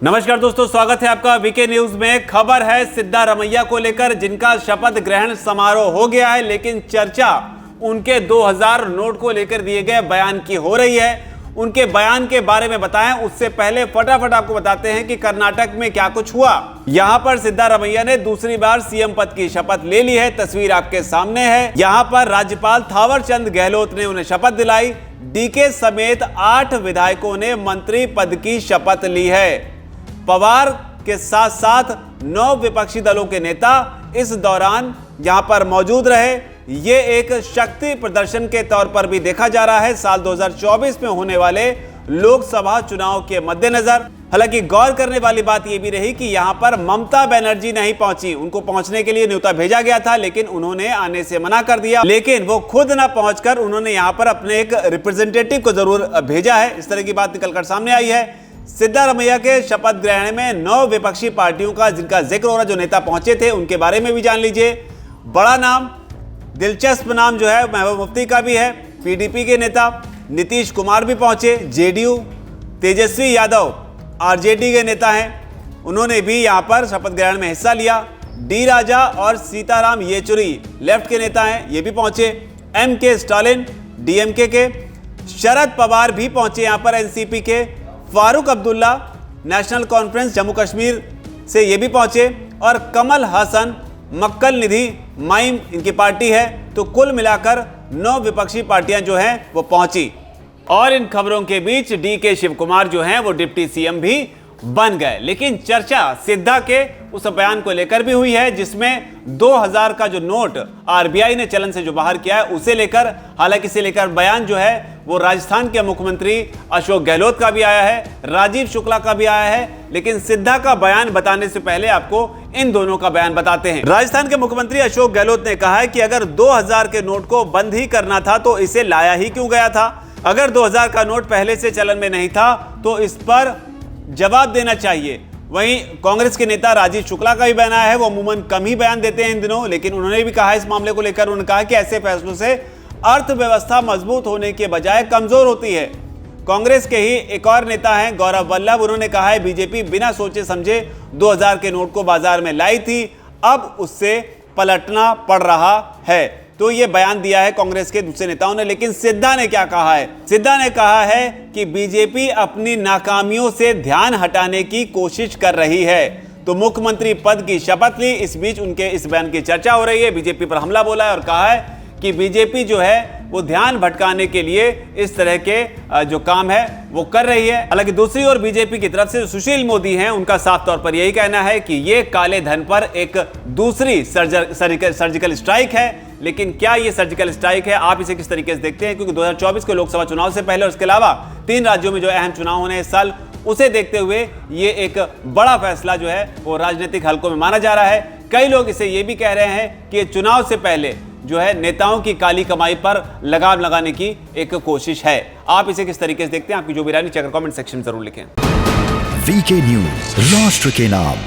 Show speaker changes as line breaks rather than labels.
नमस्कार दोस्तों, स्वागत है आपका वीके न्यूज में। खबर है सिद्धारमैया को लेकर, जिनका शपथ ग्रहण समारोह हो गया है, लेकिन चर्चा उनके 2000 नोट को लेकर दिए गए बयान की हो रही है। उनके बयान के बारे में बताएं उससे पहले फटाफट आपको बताते हैं कि कर्नाटक में क्या कुछ हुआ। यहां पर सिद्धारमैया ने दूसरी बार सीएम पद की शपथ ले ली है। तस्वीर आपके सामने है। यहां पर राज्यपाल थावरचंद गहलोत ने उन्हें शपथ दिलाई। डीके समेत 8 विधायकों ने मंत्री पद की शपथ ली है। पवार के साथ साथ 9 विपक्षी दलों के नेता इस दौरान यहां पर मौजूद रहे। ये एक शक्ति प्रदर्शन के तौर पर भी देखा जा रहा है साल 2024 में होने वाले लोकसभा चुनाव के मद्देनजर। हालांकि गौर करने वाली बात यह भी रही कि यहां पर ममता बनर्जी नहीं पहुंची। उनको पहुंचने के लिए न्योता भेजा गया था, लेकिन उन्होंने आने से मना कर दिया। लेकिन वो खुद ना पहुंचकर उन्होंने यहां पर अपने एक रिप्रेजेंटेटिव को जरूर भेजा है। इस तरह की बात निकलकर सामने आई है। सिद्धारमैया के शपथ ग्रहण में 9 विपक्षी पार्टियों का जिनका जिक्र हो रहा, जो नेता पहुंचे थे, उनके बारे में भी जान लीजिए। बड़ा नाम, दिलचस्प नाम जो है महबूब मुफ्ती का भी है। पीडीपी के नेता नीतीश कुमार भी पहुंचे। जेडीयू तेजस्वी यादव आरजेडी के नेता हैं, उन्होंने भी यहां पर शपथ ग्रहण में हिस्सा लिया। डी राजा और सीताराम येचुरी लेफ्ट के नेता हैं, ये भी पहुंचे। एमके स्टालिन डीएमके के, शरद पवार भी पहुंचे यहां पर एनसीपी के। फारूक अब्दुल्ला नेशनल कॉन्फ्रेंस जम्मू कश्मीर से ये भी पहुंचे। और कमल हसन मक्कल निधि माइम इनकी पार्टी है। तो कुल मिलाकर 9 विपक्षी पार्टियां जो हैं वो पहुंची। और इन खबरों के बीच डीके शिव कुमार जो हैं वो डिप्टी सीएम भी बन गए। लेकिन चर्चा सिद्धा के उस बयान को लेकर भी हुई है, जिसमें 2000 का जो नोट आरबीआई ने चलन से जो बाहर किया है उसे लेकर। हालांकि इसे लेकर बयान जो है वो राजस्थान के मुख्यमंत्री अशोक गहलोत का भी आया है, राजीव शुक्ला का भी आया है। लेकिन सिद्धा का बयान बताने से पहले आपको इन दोनों का बयान बताते हैं। राजस्थान के मुख्यमंत्री अशोक गहलोत ने कहा है कि अगर 2000 के नोट को बंद ही करना था तो इसे लाया ही क्यों गया था। अगर 2000 का नोट पहले से चलन में नहीं था तो इस पर जवाब देना चाहिए। वहीं कांग्रेस के नेता राजीव शुक्ला का भी बयान आया है। वो अमूमन कम ही बयान देते हैं इन दिनों, लेकिन उन्होंने भी कहा इस मामले को लेकर, उन्होंने कहा कि ऐसे फैसलों से अर्थव्यवस्था मजबूत होने के बजाय कमजोर होती है। कांग्रेस के ही एक और नेता हैं गौरव वल्लभ, उन्होंने कहा है बीजेपी बिना सोचे समझे 2000 के नोट को बाजार में लाई थी, अब उससे पलटना पड़ रहा है। तो ये बयान दिया है कांग्रेस के दूसरे नेताओं ने। लेकिन सिद्धा ने क्या कहा है? सिद्धा ने कहा है कि बीजेपी अपनी नाकामियों से ध्यान हटाने की कोशिश कर रही है। तो मुख्यमंत्री पद की शपथ ली, इस बीच उनके इस बयान की चर्चा हो रही है। बीजेपी पर हमला बोला है और कहा है कि बीजेपी जो है वो ध्यान भटकाने के लिए इस तरह के जो काम है वो कर रही है। हालांकि दूसरी ओर बीजेपी की तरफ से सुशील मोदी हैं, उनका साफ तौर पर यही कहना है कि ये काले धन पर एक दूसरी सर्जिकल स्ट्राइक है। लेकिन क्या ये सर्जिकल स्ट्राइक है, आप इसे किस तरीके से देखते हैं? क्योंकि 2024 के लोकसभा चुनाव से पहले और इसके अलावा 3 राज्यों में जो अहम चुनाव होने इस साल, उसे देखते हुए ये एक बड़ा फैसला जो है वो राजनीतिक हलकों में माना जा रहा है। कई लोग इसे ये भी कह रहे हैं कि चुनाव से पहले जो है नेताओं की काली कमाई पर लगाम लगाने की एक कोशिश है। आप इसे किस तरीके से देखते हैं? आपकी जो भी राय नीचे कमेंट सेक्शन में जरूर लिखें।
वीके न्यूज, राष्ट्र के नाम।